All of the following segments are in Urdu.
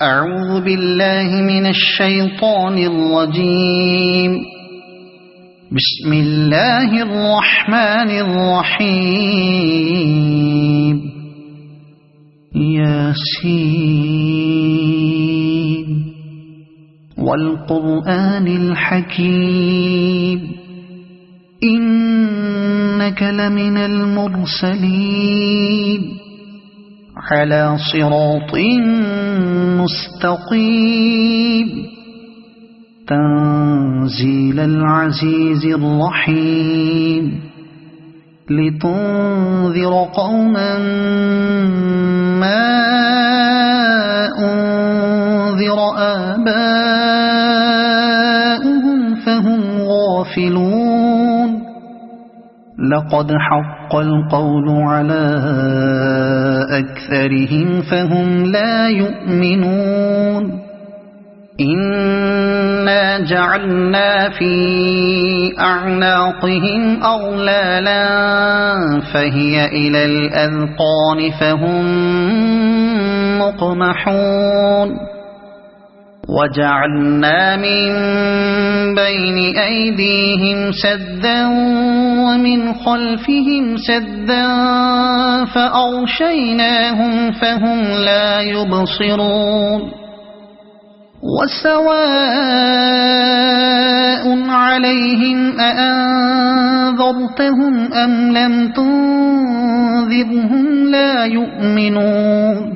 أعوذ بالله من الشيطان الرجيم. بسم الله الرحمن الرحيم. ياسين والقرآن الحكيم إنك لمن المرسلين على صراط مستقيم تنزيل العزيز الرحيم لتنذر قوما ما أنذر آباؤهم فهم غافلون. لقد حق القول على أكثرهم فهم لا يؤمنون. إنا جعلنا في أعناقهم أغلالا فهي إلى الأذقان فهم مقمحون. وجعلنا من بين أيديهم سدا ومن خلفهم سدا فأغشيناهم فهم لا يبصرون. وسواء عليهم أأنذرتهم أم لم تنذرهم لا يؤمنون.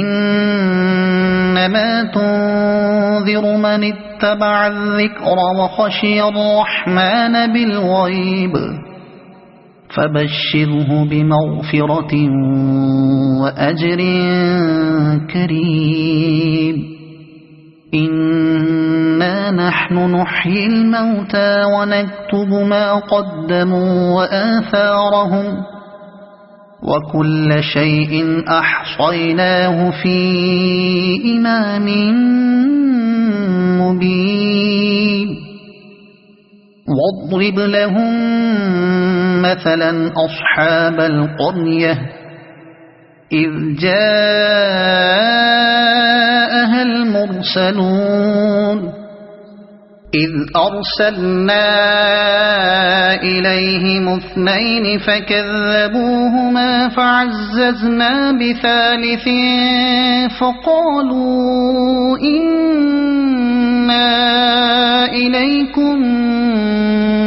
إنما تنذر من اتبع الذكر وخشي الرحمن بالغيب فبشره بمغفرة وأجر كريم. إنا نحن نحيي الموتى ونكتب ما قدموا وآثارهم وكل شيء أحصيناه في إمام مبين. واضرب لهم مثلا أصحاب القرية إذ جاءها المرسلون إذ أرسلنا إليهم اثنين فكذبوهما فعززنا بثالث فقالوا إنا إليكم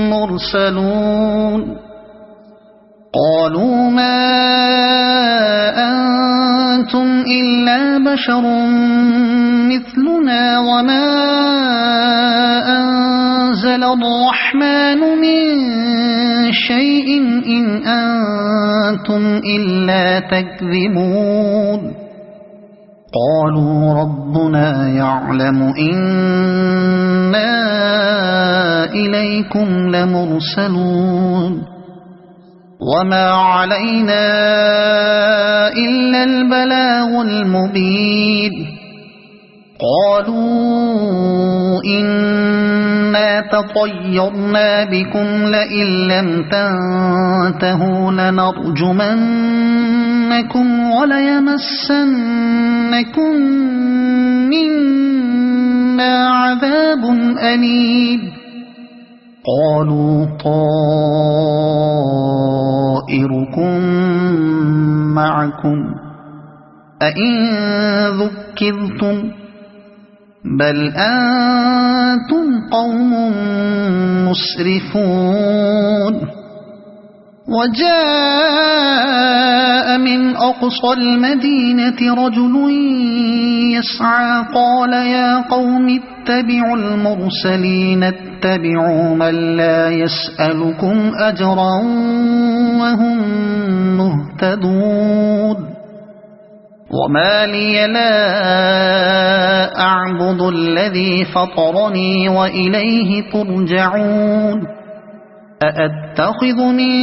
مرسلون. قالوا ما أنتم إلا بشر مثلنا وما أنزل الرحمن من شيء إن أنتم إلا تكذبون. قالوا ربنا يعلم إنا إليكم لمرسلون وما علينا إلا البلاغ المبين. قالوا إنا تطيرنا بكم لئن لم تنتهوا لنرجمنكم وليمسنكم منا عذاب أليم. قالوا طائركم معكم أئن ذكرتم بل أنتم قوم مسرفون. وجاء من أقصى المدينة رجل يسعى قال يا قوم اتبعوا المرسلين اتبعوا من لا يسألكم أجرا وهم مهتدون. وما لي لا أعبد الذي فطرني وإليه ترجعون. أأتخذ من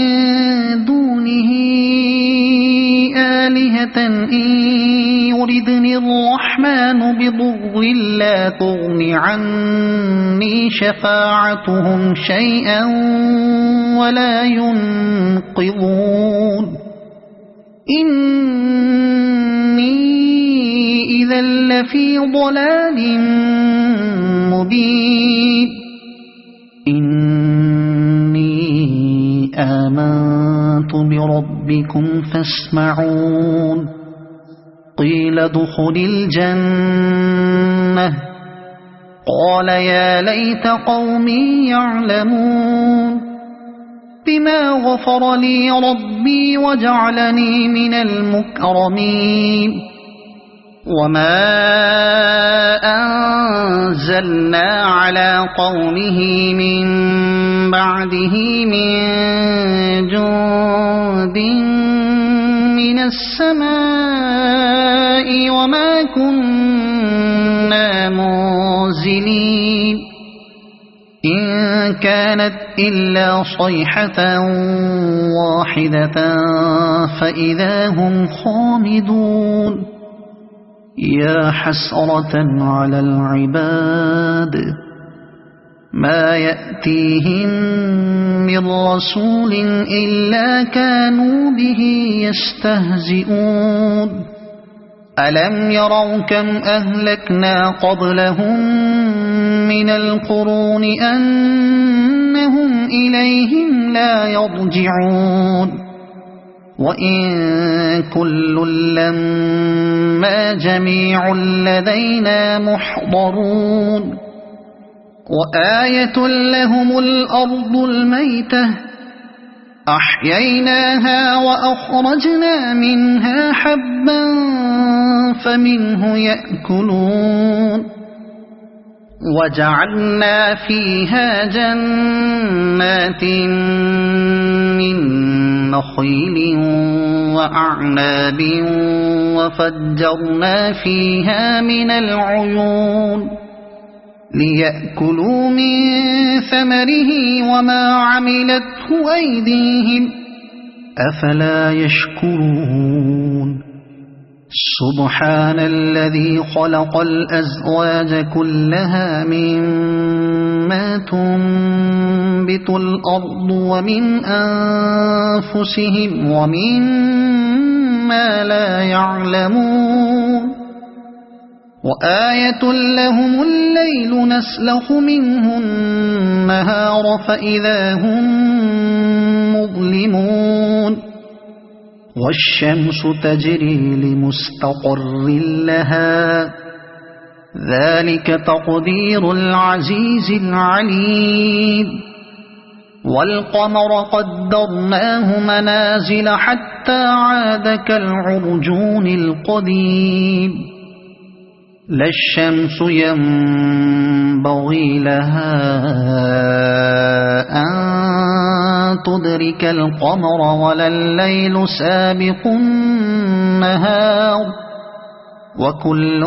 دونه آلهة إن يردني الرحمن بضر لا تغن عني شفاعتهم شيئا ولا ينقذون. إني إذا لفي ضلال مبين إني آمنت بربكم فاسمعون قيل ادخل الجنة قال يا ليت قومي يعلمون بما غفر لي ربي وجعلني من المكرمين وما أنزلنا على قومه من بعده من جند من السماء وما كنا منزلين إن كانت إلا صيحة واحدة فإذا هم خامدون يا حسرة على العباد ما يأتيهم من رسول إلا كانوا به يستهزئون ألم يروا كم أهلكنا قبلهم من القرون أنهم إليهم لا يرجعون وإن كل لما جميع لدينا محضرون وآية لهم الأرض الميتة أحييناها وأخرجنا منها حبا فمنه يأكلون وجعلنا فيها جنات من نخيل وأعناب وفجرنا فيها من العيون ليأكلوا من ثمره وما عملته أيديهم أفلا يشكرون سبحان الذي خلق الأزواج كلها مما تنبت الأرض ومن أنفسهم ومما لا يعلمون وآية لهم الليل نسلخ منه النهار فإذا هم مظلمون والشمس تجري لمستقر لها ذلك تقدير العزيز العليم والقمر قدرناه منازل حتى عاد كالعرجون القديم لا الشمس ينبغي لها أن تدرك القمر ولا الليل سابق النهار وكل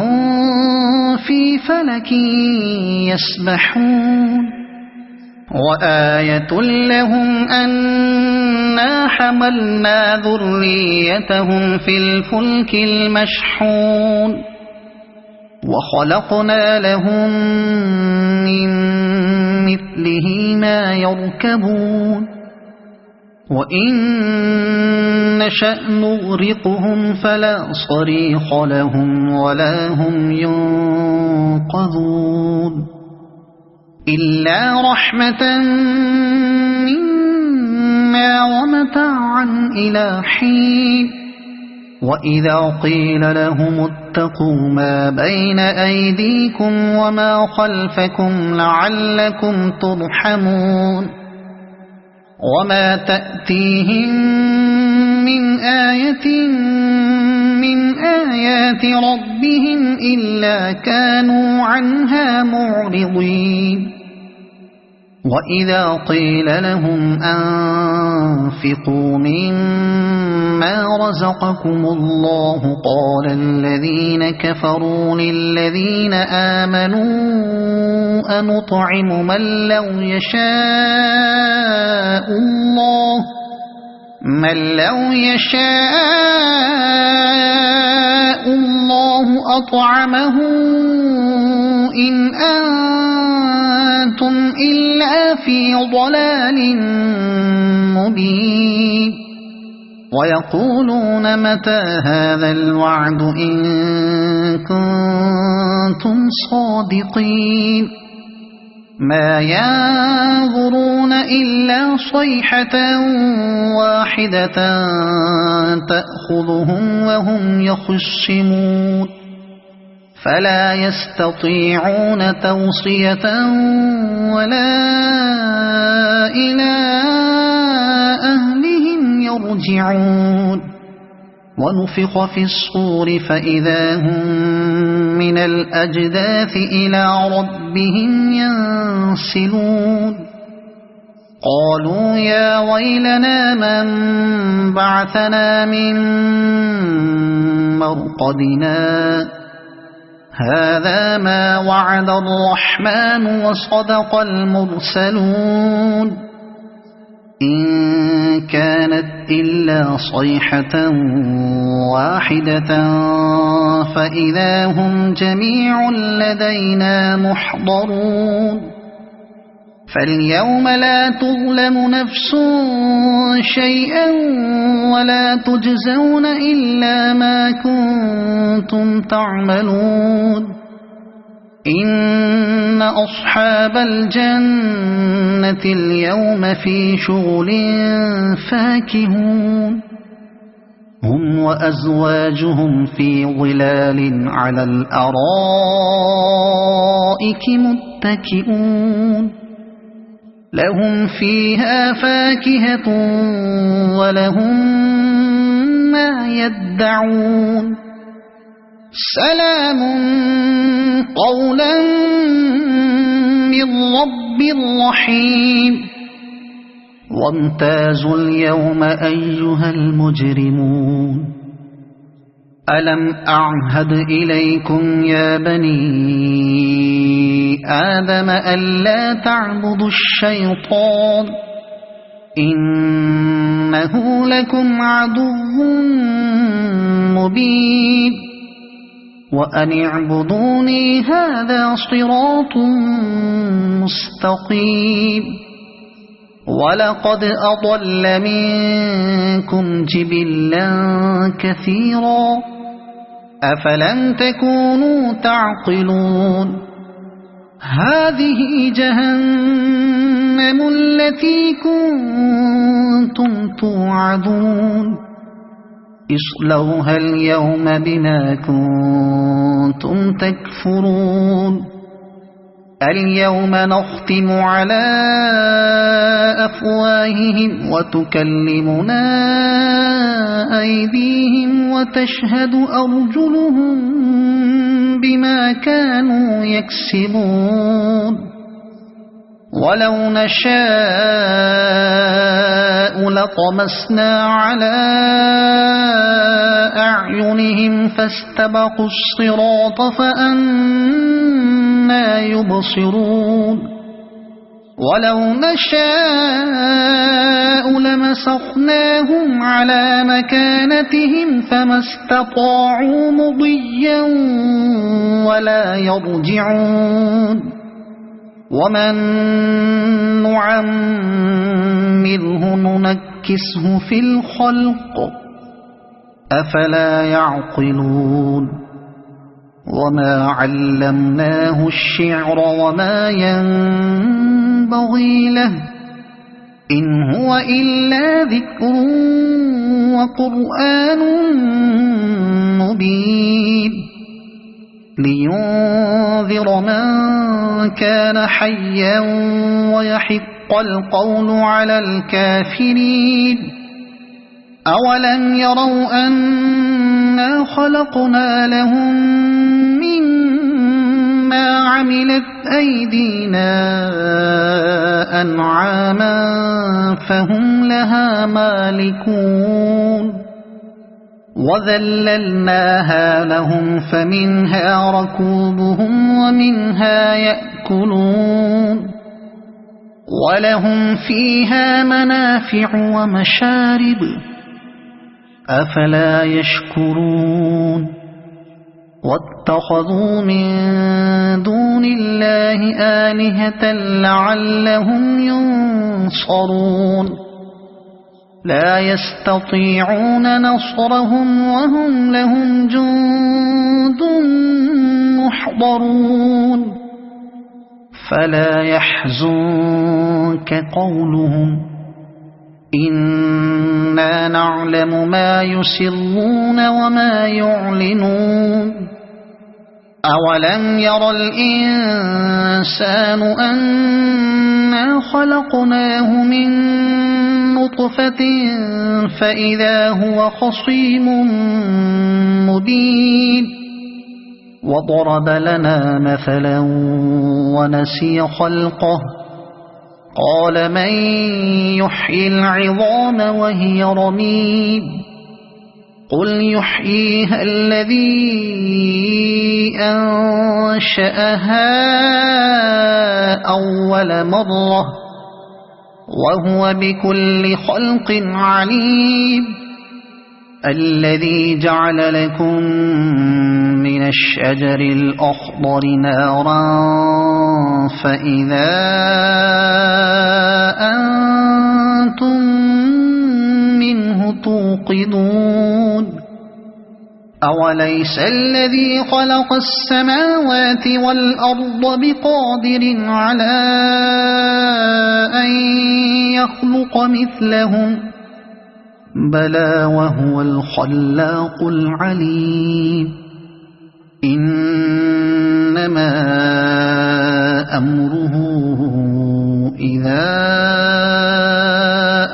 في فلك يسبحون وآية لهم أنا حملنا ذريتهم في الفلك المشحون وخلقنا لهم من مثله ما يركبون وإن نشأ نغرقهم فلا صريخ لهم ولا هم ينقذون إلا رحمة منا ومتاعا إلى حين وإذا قيل لهم اتقوا ما بين أيديكم وما خلفكم لعلكم ترحمون وما تأتيهم من آية من آيات ربهم إلا كانوا عنها معرضين وإذا قيل لهم أنفقوا مما رزقكم الله قال الذين كفروا للذين آمنوا أنطعم من لو يشاء الله أطعمه إن أنتم إلا في ضلال مبين ويقولون متى هذا الوعد إن كنتم صادقين ما ينظرون إلا صيحة واحدة تأخذهم وهم يخصمون فلا يستطيعون توصية ولا إلى أهلهم يرجعون ونفخ في الصور فإذا هم من الأجداث إلى ربهم ينسلون قالوا يا ويلنا من بعثنا من مرقدنا هذا ما وعد الرحمن وصدق المرسلون إن كانت إلا صيحة واحدة فإذا هم جميع لدينا محضرون فاليوم لا تظلم نفس شيئا ولا تجزون إلا ما كنتم تعملون إن أصحاب الجنة اليوم في شغل فاكهون هم وأزواجهم في ظلال على الأرائك متكئون لهم فيها فاكهة ولهم ما يدعون سلام قولا من رب رحيم وامتازوا اليوم أيها المجرمون ألم أعهد إليكم يا بني آدم ألا تعبدوا الشيطان إنه لكم عدو مبين وأن اعبدوني هذا صراط مستقيم ولقد أضل منكم جبلا كثيرا أفلم تكونوا تعقلون هذه جهنم التي كنتم توعدون اصلوها اليوم بما كنتم تكفرون اليوم نختم على أفواههم وتكلمنا أيديهم وتشهد أرجلهم بما كانوا يكسبون ولو نشاء لطمسنا على أعينهم فاستبقوا الصراط فأنى يبصرون ولو نشاء لمسخناهم على مكانتهم فما استطاعوا مضيا ولا يرجعون ومن نعمره ننكسه في الخلق أفلا يعقلون وما علمناه الشعر وما ينبغي له إن هو إلا ذكر وقرآن مبين لينذر من كان حيا ويحق القول على الكافرين أولم يروا أنا خلقنا لهم مما عملت أيدينا أنعاما فهم لها مالكون وذللناها لهم فمنها ركوبهم ومنها يأكلون ولهم فيها منافع ومشارب أفلا يشكرون واتخذوا من دون الله آلهة لعلهم ينصرون لا يستطيعون نصرهم وهم لهم جند محضرون فلا يحزنك قولهم إنا نعلم ما يسرون وما يعلنون أولم ير الإنسان أنا خلقناه من نطفة فإذا هو خصيم مبين وضرب لنا مثلا ونسي خلقه قال من يحيي العظام وهي رميم قل يحييها الذي أنشأها أول مرة وهو بكل خلق عليم الذي جعل لكم من الشجر الأخضر نارا فإذا أنتم منه توقدون أوليس الذي خلق السماوات والأرض بقادر على أن يخلق مثلهم بلى وهو الخلاق العليم إنما أمره إذا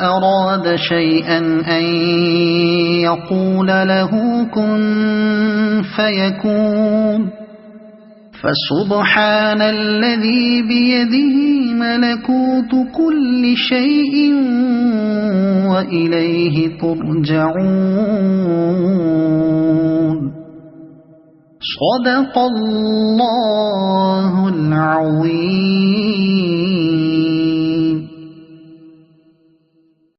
أراد شيئا أن يقول له كن فيكون فسبحان الذي بيده ملكوت كل شيء وإليه ترجعون صدق الله